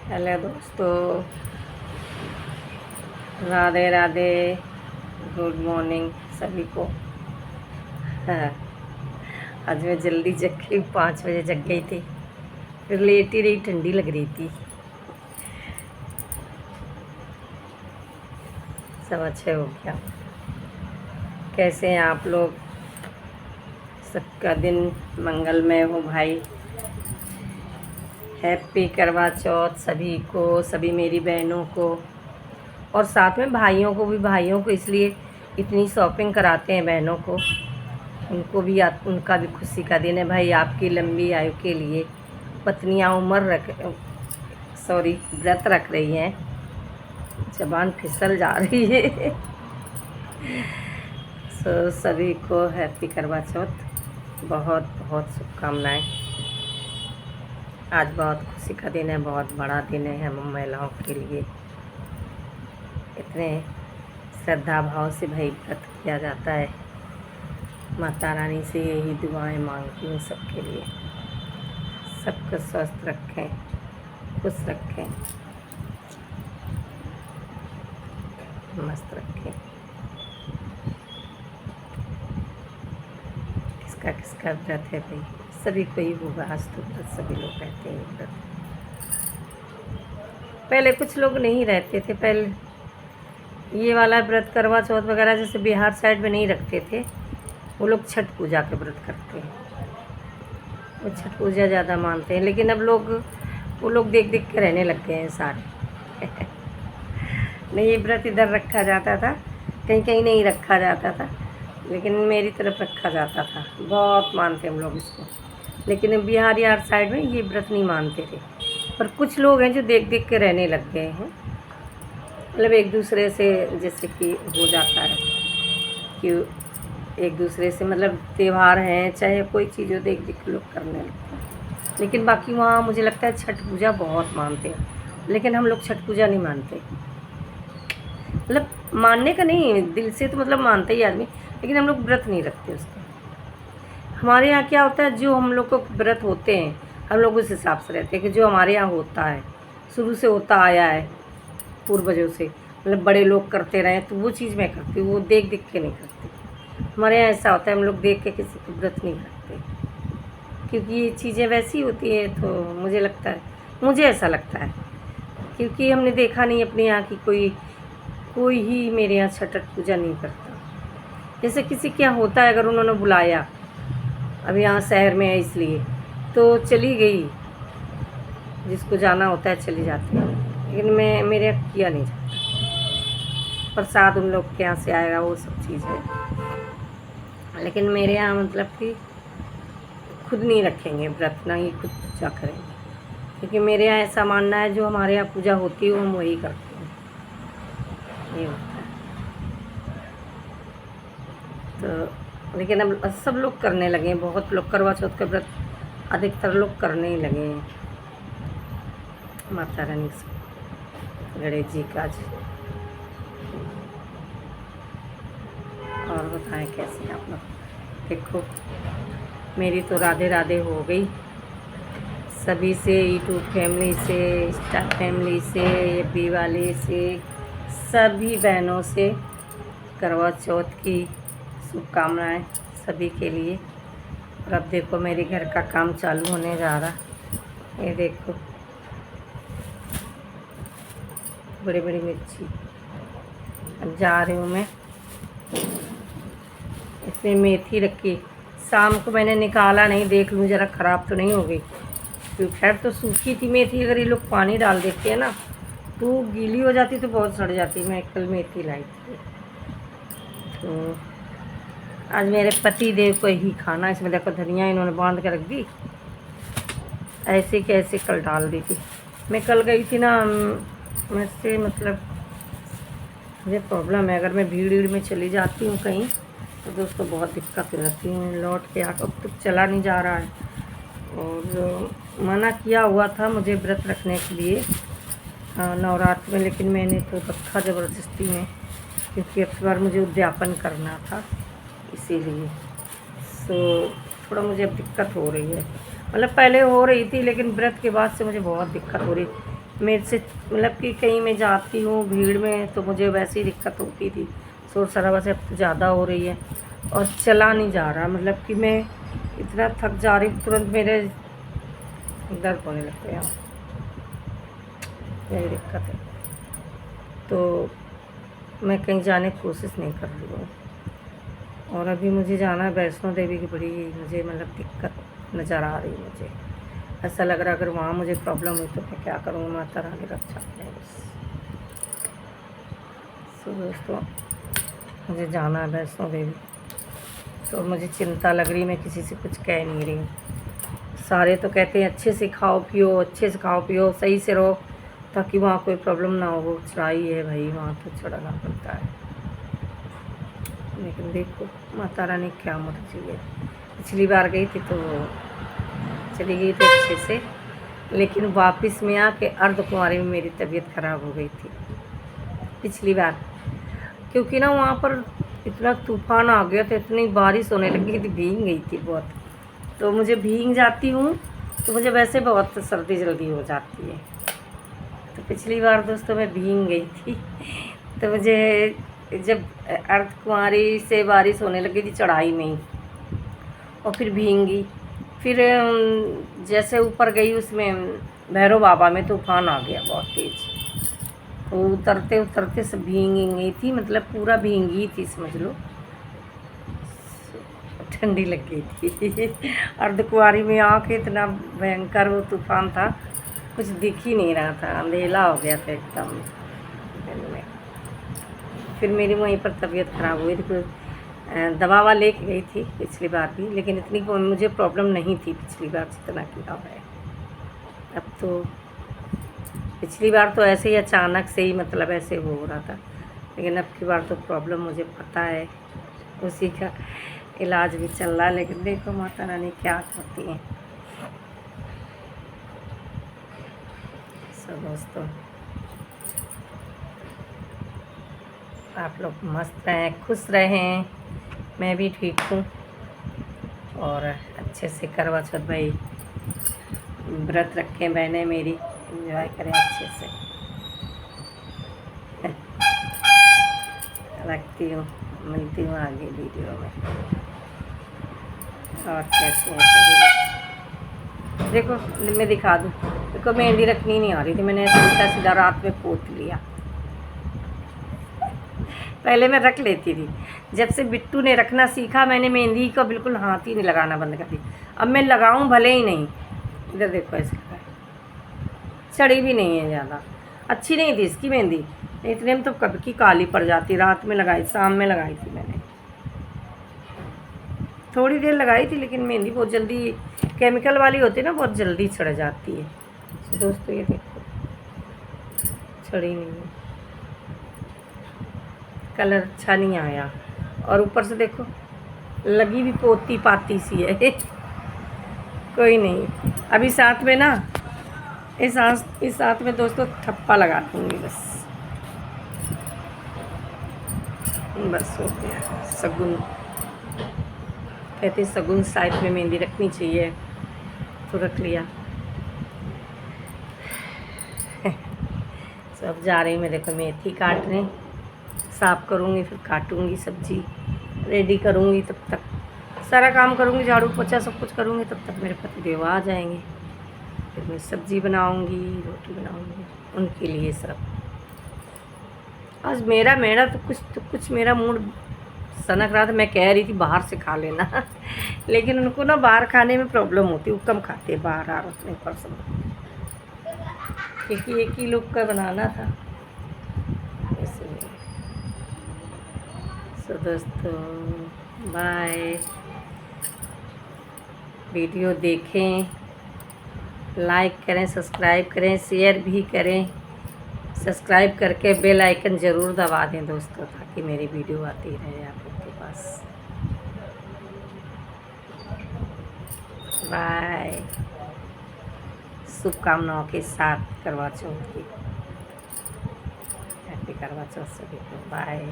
Hello दोस्तों, Radhe Radhe. Good morning सभी को। हाँ, आज मैं जल्दी जग गई, 5 बजे जग गई थी। फिर लेट ही रही, ठंडी लग रही थी। सब अच्छे हो गया। कैसे हैं आप लोग? सबका दिन मंगलमय हो भाई। हैप्पी करवा चौथ सभी को, सभी मेरी बहनों को, और साथ में भाइयों को भी। भाइयों को इसलिए इतनी शॉपिंग कराते हैं बहनों को, उनको भी उनका भी खुशी का दिन है भाई। आपकी लंबी आयु के लिए पत्नियां व्रत रख रही हैं। जबान फिसल जा रही है। सभी को हैप्पी करवा चौथ, बहुत बहुत शुभकामनाएं। आज बहुत खुशी का दिन है, बहुत बड़ा दिन है हम महिलाओं के लिए। इतने श्रद्धा भाव से भाई व्रत किया जाता है। माता रानी से यही दुआएं मांगती हूँ सबके लिए, सबको स्वस्थ रखें, खुश रखें, मस्त रखें। किसका किसका व्रत है भाई? सभी को ही होगा आज तो व्रत, सभी लोग रहते हैं व्रत। पहले कुछ लोग नहीं रहते थे, पहले ये वाला व्रत करवा चौथ वगैरह जैसे बिहार साइड में नहीं रखते थे। वो लोग छठ पूजा के व्रत करते हैं, वो छठ पूजा ज़्यादा मानते हैं। लेकिन अब वो लोग देख देख के रहने लग गए हैं सारे। नहीं, ये व्रत इधर रखा जाता था, कहीं कहीं नहीं रखा जाता था, लेकिन मेरी तरफ रखा जाता था। बहुत मानते हम लोग इसको। लेकिन बिहार यार साइड में ये व्रत नहीं मानते थे। पर कुछ लोग हैं जो देख देख के रहने लग गए हैं। मतलब एक दूसरे से जैसे कि हो जाता है कि एक दूसरे से, मतलब त्यौहार हैं चाहे कोई चीज़ हो, देख देख के लोग करने लगते हैं। लेकिन बाकी वहाँ मुझे लगता है छठ पूजा बहुत मानते हैं, लेकिन हम लोग छठ पूजा नहीं मानते। मतलब मानने का नहीं, दिल से तो मतलब मानते ही आदमी, लेकिन हम लोग व्रत नहीं रखते उसका। हमारे यहाँ क्या होता है, जो हम लोग को व्रत होते हैं हम लोग उस हिसाब से रहते हैं कि जो हमारे यहाँ होता है, शुरू से होता आया है पूर्वजों से, मतलब बड़े लोग करते रहे, तो वो चीज़ मैं करती हूँ। वो देख देख के नहीं करती। हमारे यहाँ ऐसा होता है, हम लोग देख के किसी को व्रत नहीं करते, क्योंकि ये चीज़ें वैसी होती है। तो मुझे ऐसा लगता है, क्योंकि हमने देखा नहीं अपने यहाँ की कोई ही मेरे यहाँ छठ पूजा नहीं करता। जैसे किसी के यहाँ होता है, अगर उन्होंने बुलाया, अब यहाँ शहर में है इसलिए तो चली गई, जिसको जाना होता है चली जाती है। लेकिन मेरे यहाँ किया नहीं जाता। प्रसाद उन लोग के यहाँ से आएगा, वो सब चीज़ है। लेकिन मेरे यहाँ मतलब कि खुद नहीं रखेंगे व्रत, ना ही खुद पूजा करेंगे, क्योंकि मेरे यहाँ ऐसा मानना है जो हमारे यहाँ पूजा होती है वो हम वही करते हैं। ये होता है। तो लेकिन अब सब लोग करने लगे हैं, बहुत लोग करवा चौथ का व्रत अधिकतर लोग करने ही लगे हैं। माता रानी से, गणेश जी का जी। और बताएं कैसे आप लोग? देखो, मेरी तो राधे राधे हो गई सभी से, यूट्यूब फैमिली से, इंस्टा फैमिली से, एफबी वाले से, सभी बहनों से करवा चौथ की शुभकामनाएं सभी के लिए। और अब देखो मेरे घर का काम चालू होने जा रहा। ये देखो बड़ी बड़ी मिर्ची, अब जा रही हूँ मैं। इसमें मेथी रखी, शाम को मैंने निकाला नहीं, देख लूँ ज़रा ख़राब तो नहीं हो गई, क्योंकि खैर तो सूखी थी मेथी। अगर ये लोग पानी डाल देते हैं ना तो गीली हो जाती, तो बहुत सड़ जाती। मैं कल मेथी लाई थी, तो आज मेरे पति देव को ही खाना। इसमें देखो धनिया इन्होंने बांध के रख दी, ऐसे कैसे कल डाल दी थी। मैं कल गई थी ना, मुझसे मतलब मुझे प्रॉब्लम है, अगर मैं भीड़ में चली जाती हूँ कहीं तो दोस्तों बहुत दिक्कत हो जाती है। लौट के आकर अब तक चला नहीं जा रहा है, और मना किया हुआ था मुझे व्रत रखने के लिए नवरात्र में, लेकिन मैंने तो रखा ज़बरदस्ती में, क्योंकि अब बार मुझे उद्यापन करना था, इसीलिए। थोड़ा मुझे अब दिक्कत हो रही है। मतलब पहले हो रही थी, लेकिन व्रत के बाद से मुझे बहुत दिक्कत हो रही, मेरे से मतलब कि कहीं मैं जाती हूँ भीड़ में तो मुझे वैसे ही दिक्कत होती थी, शोर शराबा से अब तो ज़्यादा हो रही है और चला नहीं जा रहा, मतलब कि मैं इतना थक जा रही हूँ, तुरंत मेरे दर्द होने लगते हैं, यही दिक्कत है। तो मैं कहीं जाने की कोशिश नहीं कर रही हूँ। और अभी मुझे जाना है वैष्णो देवी की, बड़ी मुझे मतलब दिक्कत नज़र आ रही है। मुझे ऐसा लग रहा है अगर वहाँ मुझे प्रॉब्लम हुई तो मैं क्या करूँगी, माता रानी रक्षा करें बस। तो दोस्तों मुझे जाना है वैष्णो देवी, तो मुझे चिंता लग रही, मैं किसी से कुछ कह नहीं रही हूँ। सारे तो कहते हैं अच्छे से खाओ पियो, अच्छे से खाओ पियो, सही से रहो ताकि वहाँ कोई प्रॉब्लम ना हो। वो चढ़ाई है भाई, वहाँ तो चढ़ना पड़ता है, लेकिन देखो माता रानी क्या मर्जी है। पिछली बार गई थी तो चली गई थी अच्छे से, लेकिन वापस में आके अर्धकुंवारी में मेरी तबीयत ख़राब हो गई थी पिछली बार, क्योंकि ना वहाँ पर इतना तूफ़ान आ गया था, इतनी बारिश होने लगी थी, भीग गई थी बहुत। तो मुझे भीग जाती हूँ तो मुझे वैसे बहुत सर्दी जल्दी हो जाती है। तो पिछली बार दोस्तों मैं भीग गई थी, तो मुझे जब अर्धकुंवारी से बारिश होने लगी थी चढ़ाई में ही, और फिर भींगी, फिर जैसे ऊपर गई उसमें भैरव बाबा में तूफ़ान आ गया बहुत तेज़, तो उतरते उतरते सब भीग गई थी, मतलब पूरा भींगी थी समझ लो, ठंडी लग गई थी। अर्धकुंवारी में आके इतना भयंकर वो तूफ़ान था, कुछ दिख ही नहीं रहा था, अंधेला हो गया था एकदम दिन में। फिर मेरी वहीं पर तबीयत ख़राब हुई थी, दवा लेके गई थी पिछली बार भी, लेकिन इतनी मुझे प्रॉब्लम नहीं थी पिछली बार जितना किया है। अब तो पिछली बार तो ऐसे ही अचानक से ही मतलब ऐसे हो रहा था, लेकिन अब की बार तो प्रॉब्लम मुझे पता है, उसी का इलाज भी चल रहा है। लेकिन देखो माता रानी क्या करती हैं। सब दोस्तों आप लोग मस्त रहें, खुश रहें, मैं भी ठीक हूँ, और अच्छे से करवा चौथ भाई व्रत रखें, बहनें मेरी एंजॉय करें अच्छे से। रखती हूँ, मिलती हूँ आगे वीडियो में। और कैसे हैं सभी? देखो मैं दिखा दूँ, देखो मेहंदी रखनी नहीं आ रही थी, मैंने ऐसे उल्टा सीधा रात में पोत लिया। पहले मैं रख लेती थी, जब से बिट्टू ने रखना सीखा मैंने मेहंदी को बिल्कुल हाथ ही नहीं लगाना बंद कर दी। अब मैं लगाऊं भले ही नहीं, इधर देखो ऐसे लगा, चढ़ी भी नहीं है ज़्यादा, अच्छी नहीं थी इसकी मेहंदी, इतने में तो कब की काली पड़ जाती। रात में लगाई, शाम में लगाई थी मैंने, थोड़ी देर लगाई थी, लेकिन मेहंदी बहुत जल्दी केमिकल वाली होती है ना, बहुत जल्दी चढ़ जाती है। तो दोस्तों ये देखो चढ़ी नहीं है, कलर अच्छा नहीं आया, और ऊपर से देखो लगी भी पोती पाती सी है। कोई नहीं, अभी साथ में ना इस साथ में दोस्तों थप्पा लगा दूँगी बस हो गया। सगुन कहते सगुन साइड में मेहंदी रखनी चाहिए, तो रख लिया। सब जा रही मैं, देखो मेथी काटने, साफ़ करूँगी फिर काटूँगी, सब्ज़ी रेडी करूँगी, तब तक सारा काम करूँगी, झाड़ू पोछा सब कुछ करूँगी, तब तक मेरे पतिदेव आ जाएंगे, फिर मैं सब्ज़ी बनाऊँगी, रोटी बनाऊँगी उनके लिए सब। आज मेरा तो कुछ मेरा मूड सनक रहा था, मैं कह रही थी बाहर से खा लेना। लेकिन उनको ना बाहर खाने में प्रॉब्लम होती है, वो कम खाते हैं बाहर, आ रहे परसों, क्योंकि एक ही लोग का बनाना था इसलिए। सो दोस्तों बाय, वीडियो देखें, लाइक करें, सब्सक्राइब करें, शेयर भी करें, सब्सक्राइब करके बेल आइकन ज़रूर दबा दें दोस्तों, ताकि मेरी वीडियो आती रहे आप लोग के पास। बाय, शुभकामनाओं के साथ करवा चौथ की, हैप्पी करवा चौथ सभी को, बाय।